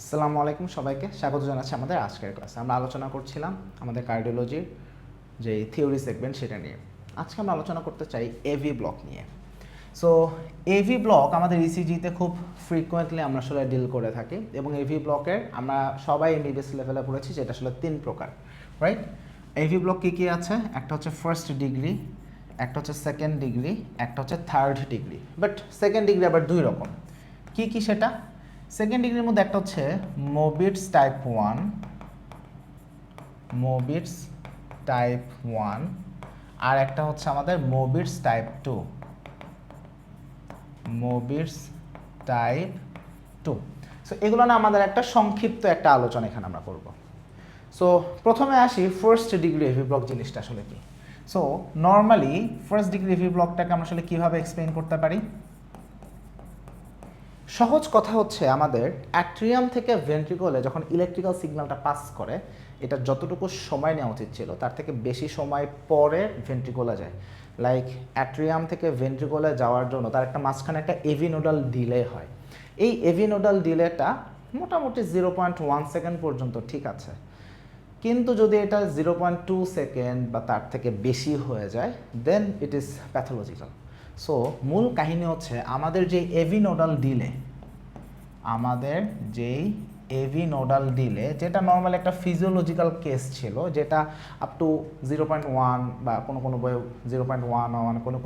আসসালামু আলাইকুম সবাইকে স্বাগত জানাচ্ছি আমাদের আজকের ক্লাসে। আমরা আলোচনা করছিলাম আমাদের কার্ডিওলজির যে থিওরি সেগমেন্ট সেটা নিয়ে। আজকে আমরা আলোচনা করতে চাই এভি ব্লক নিয়ে। সো এভি ব্লক আমাদের ইসিজিতে খুব ফ্রিকোয়েন্টলি আমরা আসলে ডিল করে থাকি এবং এভি ব্লকের আমরা সবাই এমবিবিএস লেভেলে পড়েছি, যেটা আসলে 3 প্রকার, রাইট? এভি ব্লক কী আছে? একটা হচ্ছে ফার্স্ট ডিগ্রি, একটা হচ্ছে সেকেন্ড ডিগ্রি, একটা হচ্ছে third degree. But second degree আবার 2 রকম। কি সেটা? সেকেন্ড ডিগ্রির মধ্যে একটা হচ্ছে মোবিটস টাইপ 1, মোবিটস টাইপ 1, আর একটা হচ্ছে আমাদের মোবিটস টাইপ 2, মোবিটস টাইপ 2। সো এগুলো না আমাদের একটা সংক্ষিপ্ত একটা আলোচনা এখানে আমরা করব। সো প্রথমে আসি ফার্স্ট ডিগ্রি এভি ব্লক জিনিসটা আসলে কি। So normally first degree AV ব্লকটাকে আমরা আসলে কীভাবে এক্সপ্লেইন করতে পারি? সহজ কথা হচ্ছে, আমাদের অ্যাট্রিয়াম থেকে ভেন্ট্রিকলে যখন ইলেকট্রিক্যাল সিগন্যালটা পাস করে, এটা যতটুকু সময় নেওয়া উচিত ছিল তার থেকে বেশি সময় পরে ভেন্ট্রিকলে যায়। লাইক অ্যাট্রিয়াম থেকে ভেন্ট্রিকলে যাওয়ার জন্য তার একটা মাঝখানে একটা এভিনোডাল ডিলে হয়। এই এভিনোডাল ডিলেটা মোটামুটি 0.1 সেকেন্ড পর্যন্ত ঠিক আছে, কিন্তু যদি এটা 0.2 সেকেন্ড বা তার থেকে বেশি হয়ে যায়, দেন ইট ইজ প্যাথোলজিক্যাল। সো মূল কাহিনী হচ্ছে আমাদের যে এভি নোডাল ডিলে, যেটা নর্মাল একটা ফিজিওলজিক্যাল কেস ছিল, যেটা আপ টু 0.1 বা কোনো বইয়ে 0.1,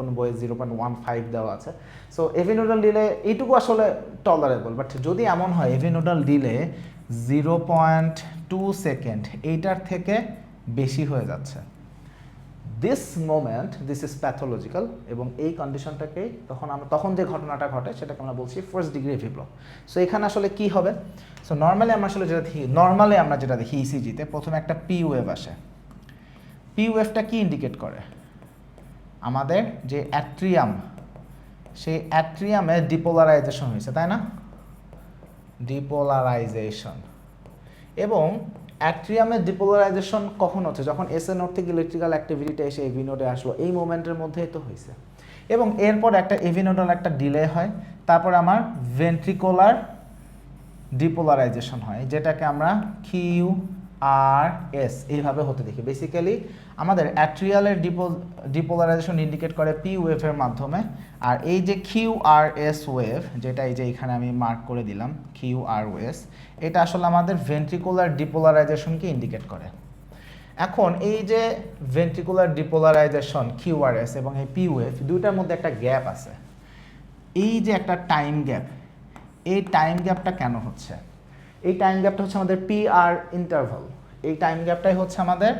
কোনো বইয়ে 0.15 দেওয়া আছে। সো এভি নোডাল ডিলে এইটুকু আসলে টলারেবল। বাট যদি এমন হয় এভি নোডাল ডিলে 0.2 সেকেন্ড এইটার থেকে বেশি হয়ে যাচ্ছে, দিস ইজ প্যাথোলজিক্যাল, এবং এই কন্ডিশনটাকেই তখন যে ঘটনাটা ঘটে সেটাকে আমরা বলছি first degree AV block. So এখানে আসলে কি হবে? সো নর্মালি আমরা যেটা দেখি ইসিজিতে প্রথমে একটা পি ওয়েভ আসে। পি ওয়েভটা কি ইন্ডিকেট করে? আমাদের যে অ্যাট্রিয়াম, সেই অ্যাট্রিয়ামে ডিপোলারাইজেশন হয়েছে, তাই না? ডিপোলারাইজেশন। এবং অ্যাট্রিয়ামের ডিপোলারাইজেশন কখন হচ্ছে? যখন এসএ নোড থেকে ইলেকট্রিক্যাল অ্যাক্টিভিটিটা এসে এভি নোডে আসলো, এই মোমেন্টের মধ্যেই তো হয়েছে। এবং এরপর একটা এভি নোডাল একটা ডিলে হয়, তারপর আমার ভেন্ট্রিকুলার ডিপোলারাইজেশন হয়, যেটাকে আমরা কিউ আর এস এইভাবে হতে দেখি। বেসিক্যালি আমাদের অ্যাট্রিয়ালের ডিপোলারাইজেশন ইন্ডিকেট করে পি ওয়েভের মাধ্যমে, আর এই যে কিউ আর এস ওয়েভ, যেটা এই যে এখানে আমি মার্ক করে দিলাম কিউ আর ওয়েস, এটা আসলে আমাদের ভেন্ট্রিকুলার ডিপোলারাইজেশনকে ইন্ডিকেট করে। এখন এই যে ভেন্ট্রিকুলার ডিপোলারাইজেশন কিউআরএস এবং এই পি ওয়েভ, দুইটার মধ্যে একটা গ্যাপ আছে। এই যে একটা টাইম গ্যাপ, এই টাইম গ্যাপটা কেন হচ্ছে? এই টাইম গ্যাপটা হচ্ছে আমাদের পি আর ইন্টারভাল। এই টাইম গ্যাপটাই হচ্ছে আমাদের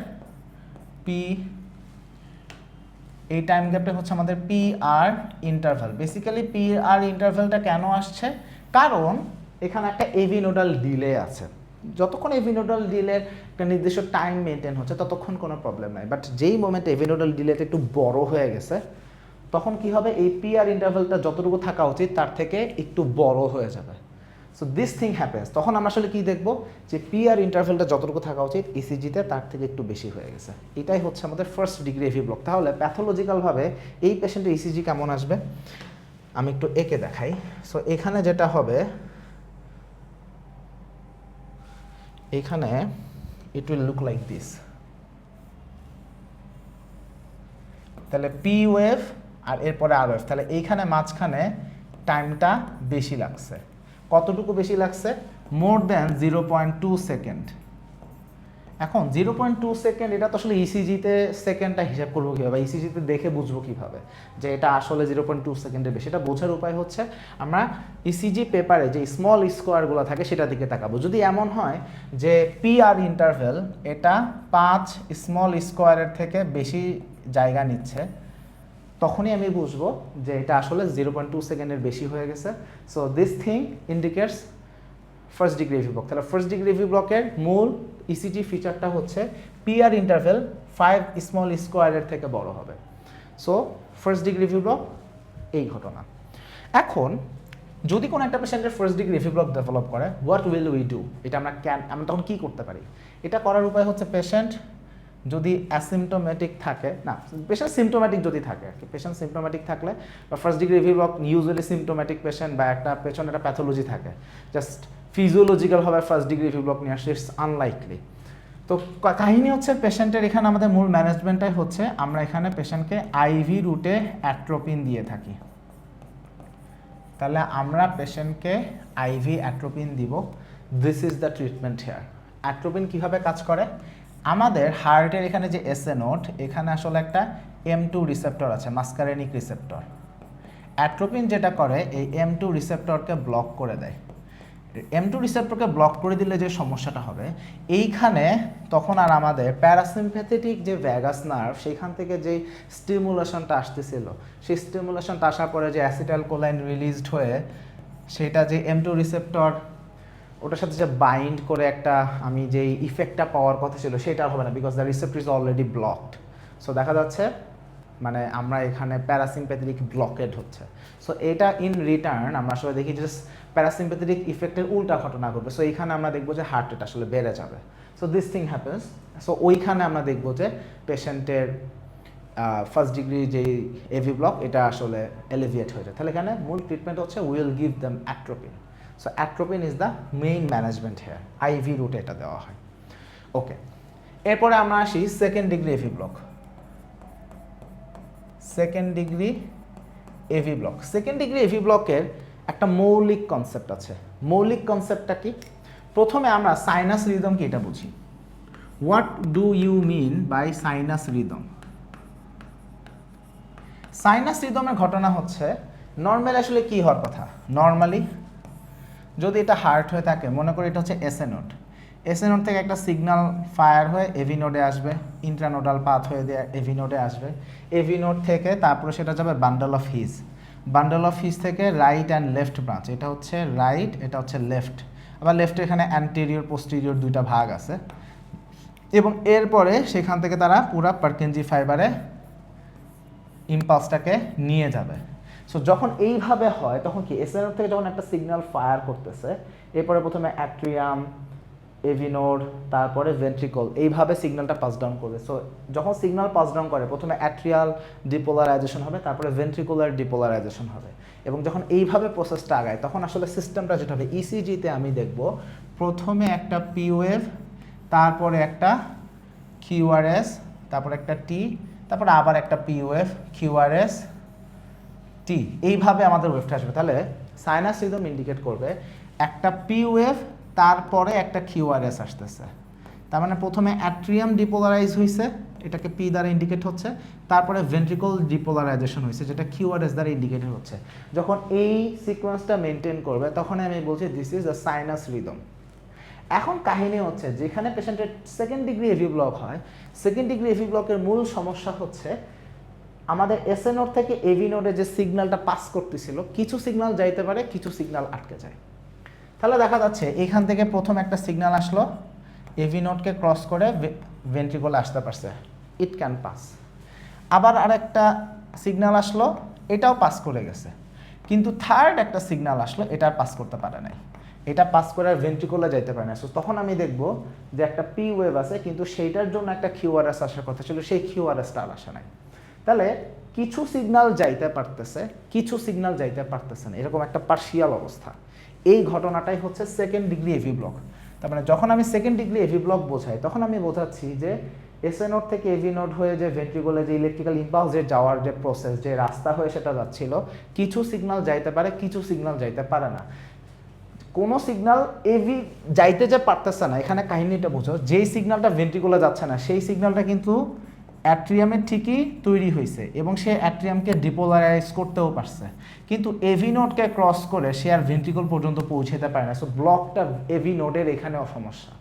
P R interval. Basically P R ইন্টারভালটা কেন আসছে? কারণ এখানে একটা এভি নোডাল ডিলে আছে। যতক্ষণ এভি নোডাল ডিলের একটা নির্দিষ্ট টাইম মেনটেন হচ্ছে ততক্ষণ কোনো প্রবলেম নাই। বাট যেই মোমেন্টে এভি নোডাল ডিলেটা একটু বড় হয়ে গেছে, তখন কি হবে? এই পি আর ইন্টারভালটা যতটুকু থাকা উচিত তার থেকে একটু বড় হয়ে যাবে। So this thing happens. তখন আমরা আসলে কি দেখবো? যে পি আর ইন্টারভেলটা যতটুকু থাকা উচিত ইসিজিতে তার থেকে একটু বেশি হয়ে গেছে। এটাই হচ্ছে আমাদের ফার্স্ট ডিগ্রি এভি ব্লক। তাহলে প্যাথোলজিক্যালভাবে এই পেশেন্টের ইসিজি কেমন আসবে আমি একটু এঁকে দেখাই। সো এখানে যেটা হবে, এখানে it will look like this. তাহলে পি ওয়েভ আর এরপরে আর ওয়েভ, তাহলে এইখানে মাঝখানে টাইমটা বেশি লাগছে। কতটুকু বেশি লাগছে? More than 0.2 second. এখন 0.2 সেকেন্ড, এটা তো আসলে ইসিজিতে সেকেন্ডটা হিসাব করবো কীভাবে? ইসিজিতে দেখে বুঝবো কীভাবে যে এটা আসলে 0.2 সেকেন্ডের বেশি? এটা বোঝার উপায় হচ্ছে আমরা ইসিজি পেপারে যে স্মল স্কোয়ারগুলো থাকে সেটা দিকে তাকাবো। যদি এমন হয় যে পি আর ইন্টারভেল এটা 5 স্মল স্কোয়ারের থেকে বেশি জায়গা নিচ্ছে, তখনই আমি বুঝবো যে এটা আসলে 0.2 সেকেন্ডের বেশি হয়ে গেছে। So this thing indicates first degree AV block. তাহলে ফার্স্ট ডিগ্রি এভি ব্লকের মূল ইসিজি ফিচারটা হচ্ছে পি আর ইন্টারভেল 5 স্মল স্কোয়ারের থেকে বড় হবে। So first degree AV block এই ঘটনা। এখন যদি কোনো একটা পেশেন্টের first degree AV block develop করে, হোয়াট উইল উই ডু? এটা আমরা তখন কী করতে পারি? এটা করার উপায় হচ্ছে পেশেন্ট যদি অ্যাসিমটোমেটিক থাকে না, পেশেন্ট সিমটোম্যাটিক যদি থাকে আর কি, পেশেন্ট সিমটোম্যাটিক থাকলে বা first degree AV block usually symptomatic patient বা একটা পেছনে একটা প্যাথোলজি থাকে, জাস্ট ফিজিওলজিক্যালভাবে ফার্স্ট ডিগ্রি এভি ব্লক নিয়ে আসছে, ইটস আনলাইকলি। তো কাহিনী হচ্ছে পেশেন্টের এখানে আমাদের মূল ম্যানেজমেন্টটাই হচ্ছে আমরা এখানে পেশেন্টকে আইভি রুটে অ্যাট্রোপিন দিয়ে থাকি। তাহলে আমরা পেশেন্টকে আইভি অ্যাট্রোপিন দিব, this is the treatment here. Atropine কীভাবে কাজ করে, আমাদের হার্টের এখানে যে এসএ নোড, এখানে আসলে একটা M2 রিসেপ্টর আছে, মাস্কারেনিক রিসেপ্টর। অ্যাট্রোপিন যেটা করে এই M2 রিসেপ্টরকে ব্লক করে দেয়। M2 রিসেপ্টরকে ব্লক করে দিলে যে সমস্যাটা হবে, এইখানে তখন আর আমাদের প্যারাসিম্প্যাথেটিক যে ভ্যাগাস নার্ভ, সেইখান থেকে যে স্টিমুলেশনটা আসতেছিল, সেই স্টিমুলেশনটা আসার পরে যে অ্যাসিটাইলকোলাইন রিলিজড হয়ে সেটা যে M2 রিসেপ্টর ওটার সাথে যে বাইন্ড করে একটা আমি যেই ইফেক্টটা পাওয়ার কথা ছিল সেটা হবে না, because the receptor is already blocked. So দেখা যাচ্ছে মানে আমরা এখানে প্যারাসিম্প্যাথেটিক ব্লকেড হচ্ছে। সো এটা ইন রিটার্ন আমরা আসলে দেখি যে প্যারাসিম্প্যাথেটিক ইফেক্টের উল্টা ঘটনা ঘটবে। সো এইখানে আমরা দেখবো যে হার্ট রেট আসলে বেড়ে যাবে। So this thing happens. So ওইখানে আমরা দেখবো যে পেশেন্টের ফার্স্ট ডিগ্রি যেই এভি ব্লক এটা আসলে এলিভিয়েট হয়ে যায়। তাহলে এখানে মূল ট্রিটমেন্ট হচ্ছে will give them atropine. So atropine is the main management here, IV রুটে এটা দেওয়া হয়। ওকে, এরপরে আমরা আসি second degree AV block. Second degree AV block, second degree AV ব্লকের একটা মৌলিক কনসেপ্ট আছে। মৌলিক কনসেপ্টটা কি, প্রথমে আমরা সাইনাস রিদম কি এটা বুঝি। What do you mean by sinus rhythm? Sinus রিদমের ঘটনা হচ্ছে নর্মালি আসলে কি হওয়ার কথা, নর্মালি যদি এটা হার্ট হয়ে থাকে, মনে করি এটা হচ্ছে এসএ নোড, এসএ নোড থেকে একটা সিগন্যাল ফায়ার হয়ে এভি নোডে আসবে, ইন্ট্রানোডাল পাথ হয়ে দিয়ে এভি নোডে আসবে, এভি নোড থেকে তারপরে সেটা যাবে bundle of his, bundle of his থেকে রাইট অ্যান্ড লেফট ব্রাঞ্চ, এটা হচ্ছে রাইট, এটা হচ্ছে লেফট, আবার লেফটে এখানে অ্যান্টেরিয়র পোস্টেরিয়র দুইটা ভাগ আছে, এবং এরপরে সেখান থেকে তারা পুরা পার্কিনজি ফাইবারে ইম্পালসটাকে নিয়ে যাবে। সো যখন এইভাবে হয় তখন কি এসএ নোড থেকে যখন একটা সিগন্যাল ফায়ার করতেছে, এরপরে প্রথমে অ্যাট্রিয়াম, এভি নোড, তারপরে ভেন্ট্রিকল, এইভাবে সিগন্যালটা পাস ডাউন করবে। সো যখন সিগন্যাল পাস ডাউন করে প্রথমে অ্যাট্রিয়াল ডিপোলারাইজেশন হবে, তারপরে ভেন্ট্রিকুলার ডিপোলারাইজেশন হবে, এবং যখন এইভাবে প্রসেসটা আগায় তখন আসলে সিস্টেমটা যেটা হবে, ইসিজিতে আমি দেখব প্রথমে একটা পি ওয়েভ, তারপরে একটা কিউআরএস, তারপরে একটা টি, তারপরে আবার একটা পি ওয়েভ, কিউআরএস, টি, এইভাবে আমাদের ওয়েভটা আসবে। তাহলে সাইনাস রিদম ইন্ডিকেট করবে একটা পি ওয়েভ, তারপরে একটা কিউআরএস আসতেছে, তার মানে প্রথমে অ্যাট্রিয়াম ডিপোলারাইজ হয়েছে, এটাকে পি দ্বারা ইন্ডিকেট হচ্ছে, তারপরে ভেন্ট্রিকল ডিপোলারাইজেশন হয়েছে যেটা কিউআরএস দ্বারা ইন্ডিকেটেড হচ্ছে। যখন এই সিকোয়েন্সটা মেনটেন করবে তখন আমি বলছি this is a sinus rhythm. এখন কাহিনী হচ্ছে যেখানে পেশেন্টের সেকেন্ড ডিগ্রি এভি ব্লক হয়, সেকেন্ড ডিগ্রি এভি ব্লকের মূল সমস্যা হচ্ছে আমাদের এসএ নোড থেকে এভি নোডে যে সিগন্যালটা পাস করতেছিল, কিছু সিগন্যাল যাইতে পারে, কিছু সিগন্যাল আটকে যায়। তাহলে দেখা যাচ্ছে এখান থেকে প্রথম একটা সিগন্যাল আসলো, এভি নোডকে ক্রস করে ভেন্ট্রিকলে আসতে পারছে, ইট ক্যান পাস। আবার আরেকটা সিগন্যাল আসলো, এটাও পাস করে গেছে, কিন্তু থার্ড একটা সিগন্যাল আসলো, এটা আর পাস করতে পারে নাই, এটা পাস করে আর ভেন্ট্রিকলে যাইতে পারে না। সো তখন আমি দেখব যে একটা পি ওয়েভ আছে, কিন্তু সেইটার জন্য একটা কিউআরএস আসার কথা ছিল, সেই কিউআরএসটা আর আসে নাই। তাহলে কিছু সিগন্যাল যাইতে পারতেছে, কিছু সিগন্যাল যাইতে পারতেছে না, এরকম একটা পার্শিয়াল অবস্থা। এই ঘটনাটাই হচ্ছে সেকেন্ড ডিগ্রি এভি ব্লক। তার মানে যখন আমি সেকেন্ড ডিগ্রি এভি ব্লক বোঝাই তখন আমি বোঝাচ্ছি যে এসএ নোড থেকে এভি নোড হয়ে যে ভেন্ট্রিকলে যে ইলেকট্রিক্যাল ইম্পালস যে যাওয়ার যে প্রসেস, যে রাস্তা হয়ে সেটা যাচ্ছিল, কিছু সিগন্যাল যাইতে পারে, কিছু সিগন্যাল যাইতে পারে না। কোনো সিগন্যাল এভি যাইতে যে পারতেছে না, এখানে কাহিনীটা বুঝো, যেই সিগন্যালটা ভেন্ট্রিকলে যাচ্ছে না সেই সিগন্যালটা কিন্তু অ্যাট্রিয়ামের ঠিকই তৈরি হয়েছে এবং সে অ্যাট্রিয়ামকে ডিপোলারাইজ করতেও পারছে, কিন্তু এভি নোডকে ক্রস করে সে আর ভেন্ট্রিকল পর্যন্ত পৌঁছাতে পারে না। সো ব্লকটা এভি নোডের এখানেও সমস্যা।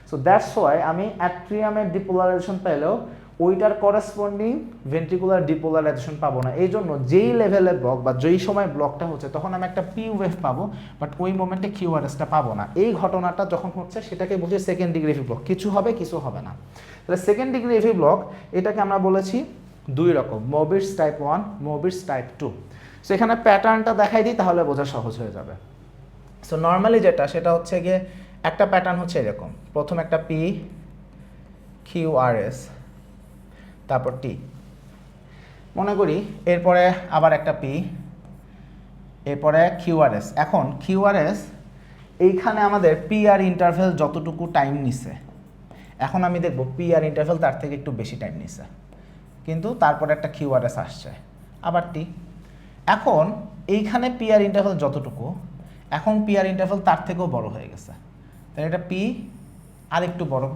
সো দ্যাটস ওয়াই আমি অ্যাট্রিয়ামের ডিপোলারাইজেশন পেলেও ওইটার করেসপন্ডিং ভেন্ট্রিকুলার ডিপোলারাইজেশন পাবো না। এই জন্য যেই লেভেলের ব্লক বা যেই সময় ব্লকটা হচ্ছে তখন আমি একটা পি ওয়েভ পাবো, বাট ওই মোমেন্টে কিউআরএসটা পাবো না। এই ঘটনাটা যখন হচ্ছে সেটাকে বলছি সেকেন্ড ডিগ্রি এভি ব্লক, কিছু হবে কিছু হবে না। তাহলে সেকেন্ড ডিগ্রি এভি ব্লক এটাকে আমরা বলেছি দুই রকম, মোবিটস টাইপ 1, মোবিটস টাইপ 2। সো এখানে প্যাটার্নটা দেখাই দিই তাহলে বোঝা সহজ হয়ে যাবে। সো নর্মালি যেটা সেটা হচ্ছে গিয়ে একটা প্যাটার্ন হচ্ছে এরকম, প্রথম একটা পি, QRS তারপর T। মনে করি এরপরে আবার একটা P, এরপরে QRS। এখন QRS এইখানে আমাদের PR ইন্টারভ্যাল যতটুকু টাইম নিছে, এখন আমি দেখব PR ইন্টারভ্যাল তার থেকে একটু বেশি টাইম নিছে, কিন্তু তারপরে একটা QRS আসছে, আবার T। এখন এইখানে PR ইন্টারভ্যাল যতটুকু, এখন PR ইন্টারভ্যাল তার থেকেও বড় হয়ে গেছে, তাহলে এটা P আর একটু বড়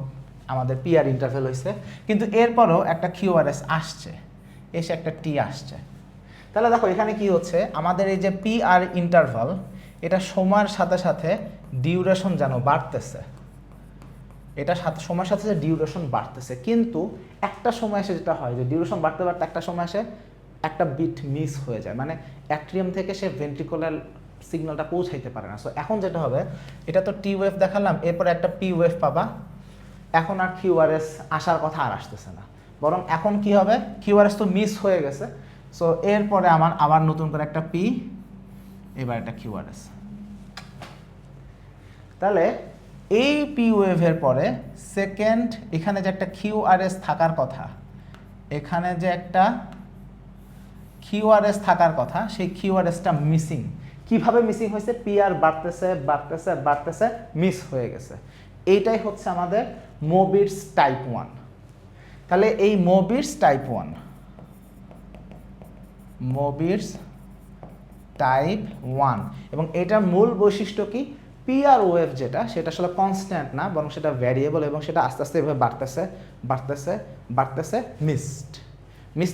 আমাদের PR ইন্টারভ্যাল হয়েছে, কিন্তু এরপরও একটা QRS আসছে, এসে একটা T আসছে। তাহলে দেখো এখানে কি হচ্ছে, আমাদের এই যে PR ইন্টারভাল এটা সময়ের সাথে সাথে ডিউরেশন যেন বাড়তেছে, এটা সময়ের সাথে সাথে ডিউরেশন বাড়তেছে, কিন্তু একটা সময় এসে যেটা হয় যে ডিউরেশন বাড়তে বাড়তে একটা সময় এসে একটা বিট মিস হয়ে যায়, মানে অ্যাট্রিয়াম থেকে সে ভেন্ট্রিকুলার সিগন্যালটা পৌঁছাইতে পারে না। সো এখন যেটা হবে, এটা তো T ওয়েভ দেখালাম, এরপরে একটা P ওয়েভ পাবা, এখন আর QRS আসার কথা আর আসতেছে না, বরং এখন কি হবে, QRS তো মিস হয়ে গেছে, সো এরপরে আমার আবার নতুন করে একটা P, এবার একটা QRS। তাহলে এই P ওয়েভের পরে সেকেন্ড এখানে যে একটা QRS থাকার কথা, এখানে যে একটা QRS থাকার কথা, সেই QRSটা মিসিং। কিভাবে মিসিং হয়েছে, PR বাড়তেছে বাড়তেছে বাড়তেছে, মিস হয়ে গেছে। এইটাই হচ্ছে আমাদের মোবিটস টাইপ 1। তাহলে এই মোবিটস টাইপ 1, মোবিটস টাইপ 1, এবং এটার মূল বৈশিষ্ট্য কি, PR ওয়েভ যেটা সেটা আসলে কনস্ট্যান্ট না, বরং সেটা ভ্যারিয়েবল, এবং সেটা আস্তে আস্তে এভাবে বাড়তেছে বাড়তেছে বাড়তেছে, মিসড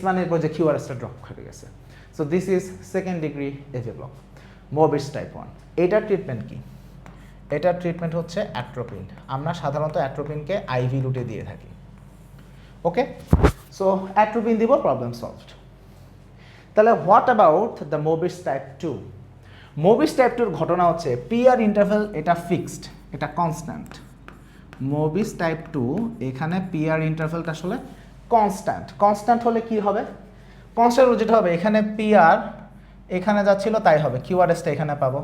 মানে এরপর যে QRSটা ড্রপ করে গেছে। So this is second degree AV block, Mobitz type 1। এটার ট্রিটমেন্ট কি, এটার ট্রিটমেন্ট হচ্ছে অ্যাট্রোপিন। আমরা সাধারণত অ্যাট্রোপিনকে IV রুটে দিয়ে থাকি। ওকে, সো অ্যাট্রোপিন দিব, প্রবলেম সলভড। তাহলে what about the Mobitz type 2? Mobitz type 2 এর ঘটনা হচ্ছে PR ইন্টারভ্যাল এটা ফিক্সড, এটা কনস্ট্যান্ট। মোবিটস টাইপ 2 এখানে PR ইন্টারভ্যালটা আসলে কনস্ট্যান্ট হলে কি হবে, কনস্ট্যান্ট যেটা হবে, এখানে PR এখানে যাচ্ছিল তাই হবে, QRSটা এখানে পাবো,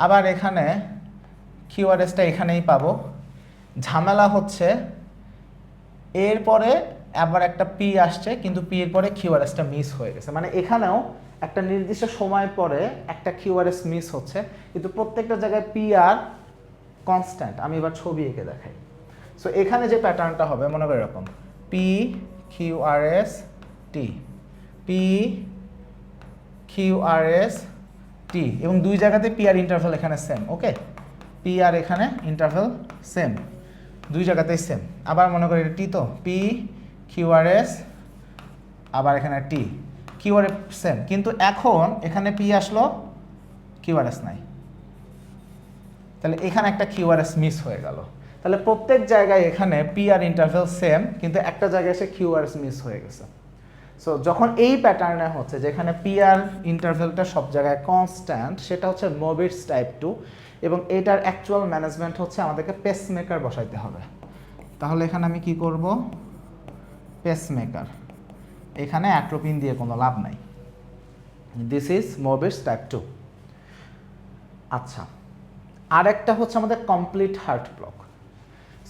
আবার এখানে QRSটা এখানেই পাবো। ঝামেলা হচ্ছে এরপরে আবার একটা P আসছে, কিন্তু P এর পরে QRSটা মিস হয়ে গেছে, মানে এখানেও একটা নির্দিষ্ট সময় পরে একটা QRS মিস হচ্ছে, কিন্তু প্রত্যেকটা জায়গায় PR কনস্ট্যান্ট। আমি এবার ছবি এঁকে দেখাই। সো এখানে যে প্যাটার্নটা হবে মনে করি এরকম, P QRS T, P QRS T, এবং দুই জায়গাতে PR ইন্টারভ্যাল এখানে সেম। ওকে, PR এখানে ইন্টারভ্যাল সেম, দুই জায়গাতেই সেম। আবার মনে করি এটা T, তো P QRS, আবার এখানে T, QRS সেম, কিন্তু এখন এখানে P আসলো, QRS নাই, তাহলে এখানে একটা QRS মিস হয়ে গেল। তাহলে প্রত্যেক জায়গায় এখানে PR ইন্টারভ্যাল সেম, কিন্তু একটা জায়গায় এসে QRS মিস হয়ে গেছে। সো যখন এই প্যাটার্নে হচ্ছে যেখানে PR ইন্টারভ্যালটা সব জায়গায় কনস্ট্যান্ট, সেটা হচ্ছে মোবিটস টাইপ 2, এবং এটার অ্যাকচুয়াল ম্যানেজমেন্ট হচ্ছে আমাদেরকে পেসমেকার বসাইতে হবে। তাহলে এখানে আমি কি করব, পেসমেকার, এখানে অ্যাট্রোপিন দিয়ে কোনো লাভ নাই। This is Mobitz type 2। আচ্ছা, আর একটা হচ্ছে আমাদের complete heart block.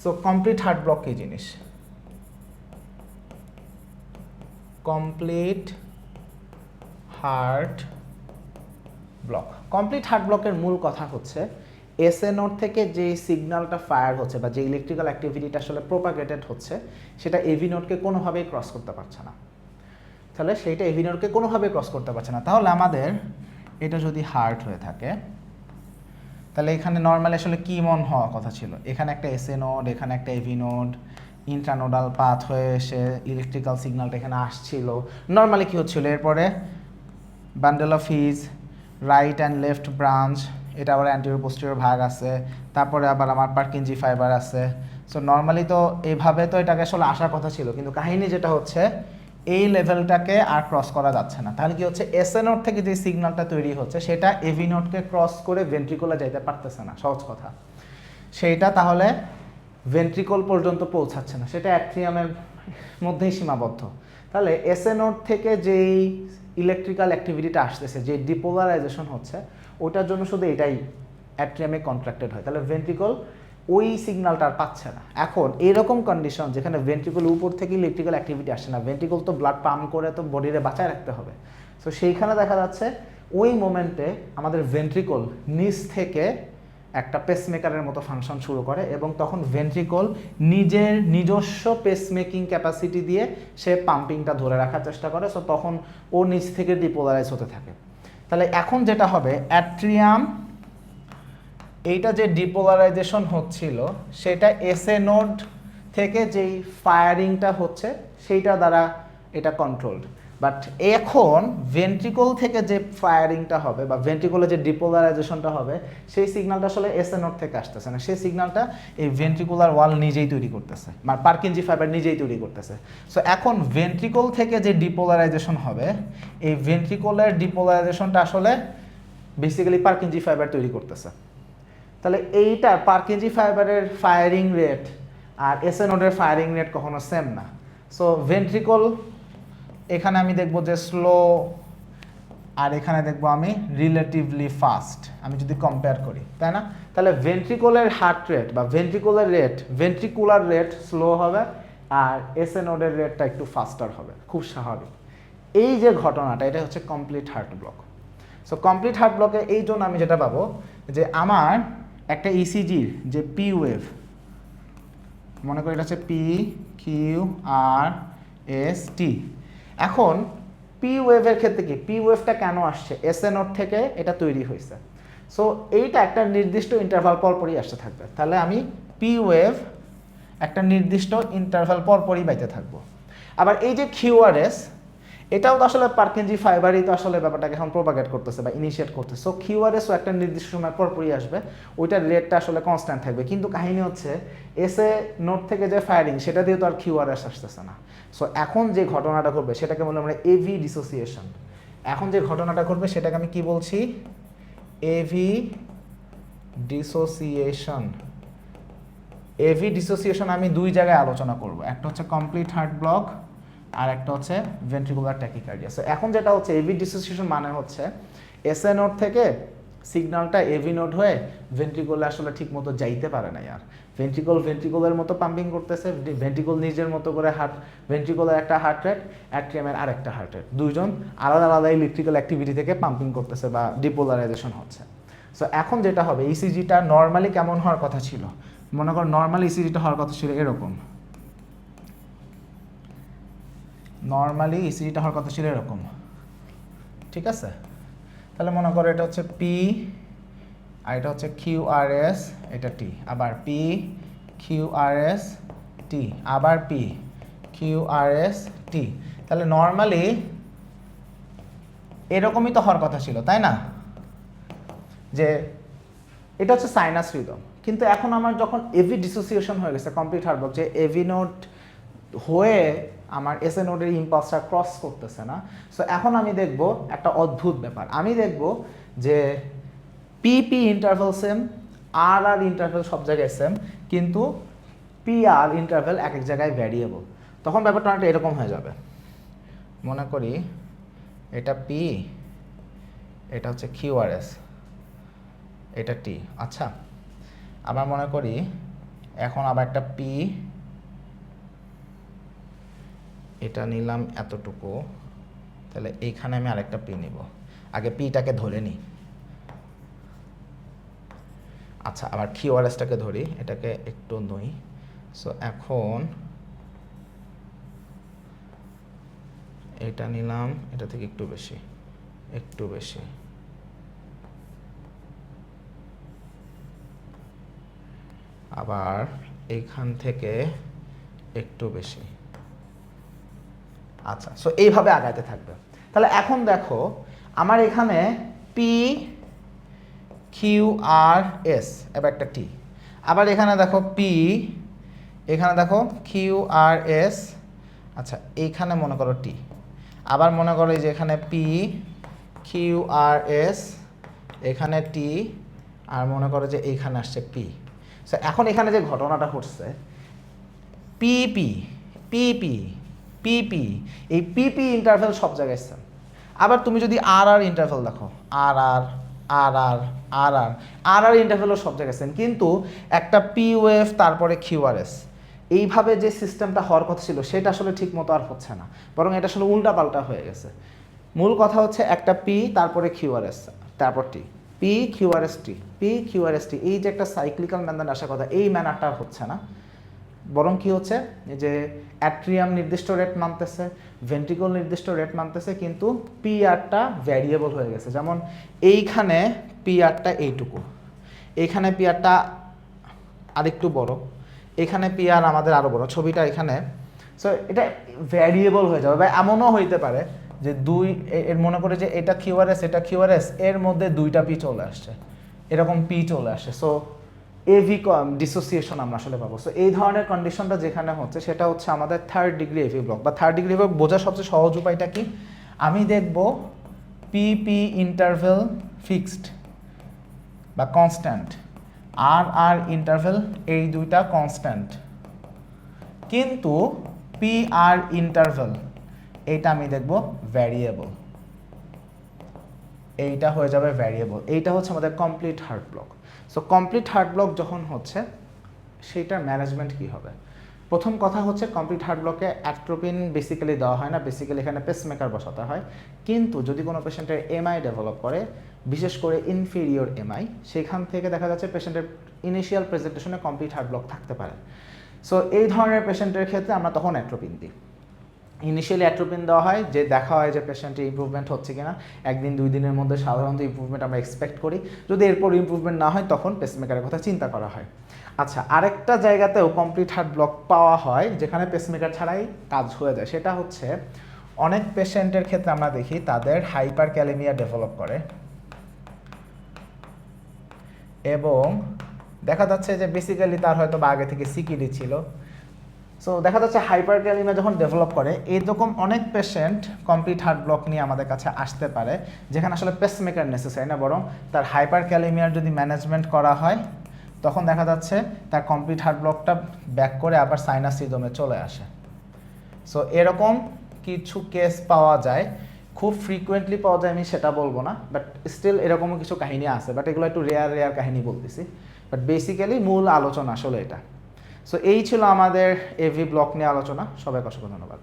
So complete heart block কি জিনিস, complete heart block. Complete heart ব্লকের মূল কথা হচ্ছে SA নোড থেকে যে সিগন্যালটা ফায়ার হচ্ছে বা যে ইলেকট্রিক্যাল অ্যাক্টিভিটিটা আসলে প্রোপাগেটেড হচ্ছে, সেটা AV নোডকে কোনোভাবেই ক্রস করতে পারছে না। তাহলে সেইটা AV নোডকে কোনোভাবেই ক্রস করতে পারছে না। তাহলে আমাদের এটা যদি হার্ট হয়ে থাকে, তাহলে এখানে নর্মালি আসলে কি মন হওয়া কথা ছিল, এখানে একটা SA নোড, এখানে একটা AV নোড, ইন্ট্রানোডাল পাথ হয়ে এসে ইলেকট্রিক্যাল সিগন্যালটা এখানে আসছিল। নর্মালি কি হচ্ছিল, এরপরে bundle of his, right and left branch, এটা আবার অ্যান্টিরিয়র পোস্টেরিয়র ভাগ আছে, তারপরে আবার আমার পার্কিনজি ফাইবার আছে। সো নর্মালি তো এইভাবে তো এটাকে আসলে আসার কথা ছিল, কিন্তু কাহিনী যেটা হচ্ছে এই লেভেলটাকে আর ক্রস করা যাচ্ছে না। তাহলে কি হচ্ছে, SA নোড থেকে যে সিগন্যালটা তৈরি হচ্ছে সেটা AV নোডকে ক্রস করে ভেন্ট্রিকুলে যাইতে পারতেছে না, সহজ কথা। সেইটা তাহলে ভেন্ট্রিকল পর্যন্ত পৌঁছাচ্ছে না, সেটা অ্যাট্রিয়ামের মধ্যেই সীমাবদ্ধ। তাহলে SA নোড থেকে যেই ইলেকট্রিক্যাল অ্যাক্টিভিটিটা আসতেছে, যে ডিপোলারাইজেশন হচ্ছে, ওটার জন্য শুধু এটাই অ্যাট্রিয়ামে কন্ট্রাক্টেড হয়। তাহলে ভেন্ট্রিকল ওই সিগন্যালটা আর পাচ্ছে না। এখন এরকম কন্ডিশন যেখানে ভেন্ট্রিকল উপর থেকে ইলেকট্রিক্যাল অ্যাক্টিভিটি আসছে না, ভেন্ট্রিকল তো ব্লাড পাম্প করে তো বডিরে বাঁচায় রাখতে হবে। সো সেইখানে দেখা যাচ্ছে ওই মোমেন্টে আমাদের ভেন্ট্রিকল নিচ থেকে একটা পেসমেকারের মতো ফাংশন শুরু করে এবং তখন ভেন্ট্রিকল নিজের নিজস্ব পেসমেকিং ক্যাপাসিটি দিয়ে সে পাম্পিংটা ধরে রাখার চেষ্টা করে। সো তখন ও নিচ থেকে ডিপোলারাইজ হতে থাকে। তাহলে এখন যেটা হবে, অ্যাট্রিয়াম এইটা যে ডিপোলারাইজেশন হচ্ছিল সেটা এসএ নোড থেকে যেই ফায়ারিংটা হচ্ছে সেইটা দ্বারা এটা কন্ট্রোলড। বাট এখন ভেন্ট্রিকল থেকে যে ফায়ারিংটা হবে বা ভেন্ট্রিকলে যে ডিপোলারাইজেশনটা হবে সেই সিগন্যালটা আসলে এসএ নোড থেকে আসতেছে না, সেই সিগন্যালটা এই ভেন্ট্রিকুলার ওয়াল নিজেই তৈরি করতেছে, মানে পার্কিনজি ফাইবার নিজেই তৈরি করতেছে। সো এখন ভেন্ট্রিকল থেকে যে ডিপোলারাইজেশন হবে, এই ভেন্ট্রিকলের ডিপোলারাইজেশনটা আসলে বেসিক্যালি পার্কিনজি ফাইবার তৈরি করতেছে। তাহলে এইটা পার্কিনজি ফাইবারের ফায়ারিং রেট আর এসএ নোডের ফায়ারিং রেট কখনো সেম না। সো ভেন্ট্রিকল এখানে আমি দেখব যে স্লো, আর এখানে দেখব আমি রিলেটিভলি ফাস্ট, আমি যদি কম্পেয়ার করি, তাই না? তাহলে ভেন্ট্রিকলের হার্ট রেট বা ভেন্ট্রিকুলার রেট স্লো হবে আর এসএ নোডের রেটটা একটু ফাস্টার হবে, খুব স্বাভাবিক। এই যে ঘটনাটা, এটা হচ্ছে complete heart block. So complete heart ব্লকে এই জন্য আমি যেটা পাবো যে আমার একটা ইসিজির যে পি ওয়েভ, মনে করি এটা হচ্ছে P Q R S T. এখন পি ওয়েভের ক্ষেত্রে কি, পি ওয়েভটা কেন আসছে, এসএ নোড থেকে এটা তৈরি হয়েছে। সো এইটা একটা নির্দিষ্ট ইন্টারভাল পরপরই আসতে থাকবে। তাহলে আমি পি ওয়েভ একটা নির্দিষ্ট ইন্টারভাল পরপরই পাইতে থাকবো। আবার এই যে কিউআরএস, এটাও তো আসলে পার্কিনজি ফাইবারই তো আসলে ব্যাপারটাকে এখন প্রোপাগেট করতেছে বা ইনিশিয়েট করতেছে। সো কিউআরএসও একটা নির্দিষ্ট সময় পরপরই আসবে, ওইটার রেটটা আসলে কনস্ট্যান্ট থাকবে। কিন্তু কাহিনী হচ্ছে এসএ নোড থেকে যে ফায়ারিং সেটা দিয়ে তো আর কিউআরএস আসতেছে না। সো এখন যে ঘটনাটা ঘটবে সেটাকে বলে আমরা এভি ডিসোসিয়েশন। এখন যে ঘটনাটা ঘটবে সেটাকে আমি কি বলছি, এভি ডিসোসিয়েশন। এভি ডিসোসিয়েশন আমি দুই জায়গায় আলোচনা করব, একটা হচ্ছে কমপ্লিট হার্ট ব্লক আর একটা হচ্ছে ভেন্ট্রিকুলার ট্যাকিকার্ডিয়া। সো এখন যেটা হচ্ছে এভি ডিসোসিয়েশন মানে হচ্ছে এসএ নোড থেকে সিগন্যালটা এভি নোড হয়ে ভেন্ট্রিকুলে আসলে ঠিকমতো যাইতে পারে না। আর ভেন্ট্রিকুলের মতো পাম্পিং করতেছে, ভেন্ট্রিকুল নিজের মতো করে ভেন্ট্রিকুলের একটা হার্ট রেট, অ্যাট্রিয়ামের আরেকটা হার্ট রেট, দুইজন আলাদা আলাদা ইলেকট্রিক্যাল অ্যাক্টিভিটি থেকে পাম্পিং করতেছে বা ডিপোলারাইজেশন হচ্ছে। সো এখন যেটা হবে, ইসিজিটা নর্মালি কেমন হওয়ার কথা ছিল, মনে করো নর্মালি ইসিজিটা হওয়ার কথা ছিল এরকম, নর্মালি ইসিজিটা হওয়ার কথা ছিল এরকম, ঠিক আছে? তাহলে মনে করো এটা হচ্ছে পি আর এটা হচ্ছে কিউআরএস, এটা টি, আবার পি কিউআরএস টি, আবার পি কিউআরএস টি। তাহলে নর্মালি এরকমই তো হওয়ার কথা ছিল, তাই না? যে এটা হচ্ছে সাইনাস রিদম। কিন্তু এখন আমার যখন এভি ডিসোসিয়েশন হয়ে গেছে, কমপ্লিট হার্ট ব্লক, যে এভি নোড হয়ে আমার এসএ নোডের ইম্পালসটা ক্রস করতেছে না। সো এখন আমি দেখব একটা অদ্ভুত ব্যাপার, আমি দেখব যে পিপি ইন্টারভ্যাল সেম, আর আর ইন্টারভ্যাল সব জায়গায় সেম, কিন্তু পি আর ইন্টারভ্যাল এক এক জায়গায় ভ্যারিয়েবল। তখন ব্যাপারটা অনেকটা এরকম হয়ে যাবে, মনে করি এটা পি, এটা হচ্ছে কিউআরএস, এটা টি। আচ্ছা, আবার মনে করি এখন আবার একটা পি, এটা নিলাম এতটুকু, তাহলে এইখানে আমি আরেকটা পি নিব, আগে পিটাকে ধরে নিই। আচ্ছা, আবার কিউআরএসটাকে ধরি, এটাকে একটু নই। সো এখন এটা নিলাম, এটা থেকে একটু বেশি, একটু বেশি, আবার এইখান থেকে একটু বেশি। আচ্ছা, সো এইভাবে আগাইতে থাকবে। তাহলে এখন দেখো আমার এখানে পি কিউ আর এস, এবার একটা টি, আবার এখানে দেখো পি, এখানে দেখো কিউ আর এস, আচ্ছা এইখানে মনে করো টি, আবার মনে করো যে এখানে পি কিউ আর এস, এখানে টি, আর মনে করো যে এইখানে আসছে পি। সো এখন এখানে যে ঘটনাটা ঘটছে, পিপি পিপি পিপি, এই পিপি ইন্টারভ্যাল সব জায়গায় সেম। আবার তুমি যদি আর আর ইন্টারভ্যাল দেখো, আর আর আর আর আর আর আর আর ইন্টারভেলও সব জায়গায় সেম, কিন্তু একটা পি ওয়েভ তারপরে কিউআরএস এইভাবে যে সিস্টেমটা হওয়ার কথা ছিল সেটা আসলে ঠিক মতো আর হচ্ছে না, বরং এটা আসলে উল্টাপাল্টা হয়ে গেছে। মূল কথা হচ্ছে একটা পি তারপরে কিউআরএস তারপর টি, পি কিউআরএস টি, পি কিউআরএস টি, এই যে একটা সাইক্লিক্যাল ম্যানার আসার কথা এই ম্যানারটা আর হচ্ছে না, বরং কি হচ্ছে যে অ্যাট্রিয়াম নির্দিষ্ট রেট মানতেছে, ভেন্ট্রিকল নির্দিষ্ট রেট মানতেছে, কিন্তু পি আরটা ভ্যারিয়েবল হয়ে গেছে। যেমন এইখানে পি আরটা এইটুকু, এইখানে পি আরটা আরেকটু বড়, এখানে পি আর আমাদের আরও বড়, ছবিটা এখানে। সো এটা ভ্যারিয়েবল হয়ে যাবে, বা এমনও হইতে পারে যে দুই এর মনে করে যে এটা কিউআরএস এটা কিউআরএস এর মধ্যে দুইটা পি চলে আসছে, এরকম পি চলে আসে। সো এভি ডিসোসিয়েশন আমরা আসলে পাবো। সো এই ধরনের কন্ডিশনটা যেখানে হচ্ছে সেটা হচ্ছে আমাদের থার্ড ডিগ্রি এভি ব্লক, বা থার্ড ডিগ্রি ব্লক বোঝার সবচেয়ে সহজ উপায়টা কি, আমি দেখব পি পি ইন্টারভেল ফিক্সড বা কনস্ট্যান্ট, আর আর ইন্টারভেল এই দুইটা কনস্ট্যান্ট, কিন্তু পি আর ইন্টারভেল এইটা আমি দেখব ভ্যারিয়েবল, এইটা হয়ে যাবে ভ্যারিয়েবল। এইটা হচ্ছে আমাদের complete heart block. So complete heart block যখন হচ্ছে সেইটার ম্যানেজমেন্ট কী হবে? প্রথম কথা হচ্ছে কমপ্লিট হার্ট ব্লকে অ্যাট্রোপিন বেসিক্যালি দেওয়া হয় না, বেসিক্যালি এখানে পেসমেকার বসাতে হয়। কিন্তু যদি কোনো পেশেন্টের এমআই ডেভেলপ করে, বিশেষ করে ইনফেরিয়র এমআই, সেখান থেকে দেখা যাচ্ছে পেশেন্টের ইনিশিয়াল প্রেজেন্টেশনে কমপ্লিট হার্ট ব্লক থাকতে পারে। সো এই ধরনের পেশেন্টের ক্ষেত্রে আমরা তখন অ্যাট্রোপিন দিই। ইনিশিয়ালি অ্যাট্রোপিন দেওয়া হয়, যে দেখা হয় যে পেশেন্টের ইমপ্রুভমেন্ট হচ্ছে কিনা, একদিন দুই দিনের মধ্যে সাধারণত ইমপ্রুভমেন্ট আমরা এক্সপেক্ট করি। যদি এরপর ইমপ্রুভমেন্ট না হয় তখন পেসমেকারের কথা চিন্তা করা হয়। আচ্ছা, আরেকটা জায়গাতেও কমপ্লিট হার্ট ব্লক পাওয়া হয় যেখানে পেসমেকার ছাড়াই কাজ হয়ে যায়, সেটা হচ্ছে অনেক পেশেন্টের ক্ষেত্রে আমরা দেখি তাদের হাইপার ক্যালেমিয়া ডেভেলপ করে, এবং দেখা যাচ্ছে যে বেসিক্যালি তার হয়তো বা আগে থেকে সিকিডি ছিল। সো দেখা যাচ্ছে হাইপার ক্যালেমিয়া যখন ডেভেলপ করে, এইরকম অনেক পেশেন্ট কমপ্লিট হার্ট ব্লক নিয়ে আমাদের কাছে আসতে পারে, যেখানে আসলে পেসমেকার নেসেসারি না, বরং তার হাইপার ক্যালেমিয়ার যদি ম্যানেজমেন্ট করা হয় তখন দেখা যাচ্ছে তার কমপ্লিট হার্ট ব্লকটা ব্যাক করে আবার সাইনাস রিদমে চলে আসে। সো এরকম কিছু কেস পাওয়া যায়, খুব ফ্রিকুয়েন্টলি পাওয়া যায় আমি সেটা বলবো না, বাট স্টিল এরকমও কিছু কাহিনী আছে, বাট এগুলো একটু রেয়ার কাহিনী বলতেছি, বাট বেসিক্যালি মূল আলোচনা আসলে এটা। সো এই ছিল আমাদের এভি ব্লক নিয়ে আলোচনা। সবাইকে অসংখ্য ধন্যবাদ।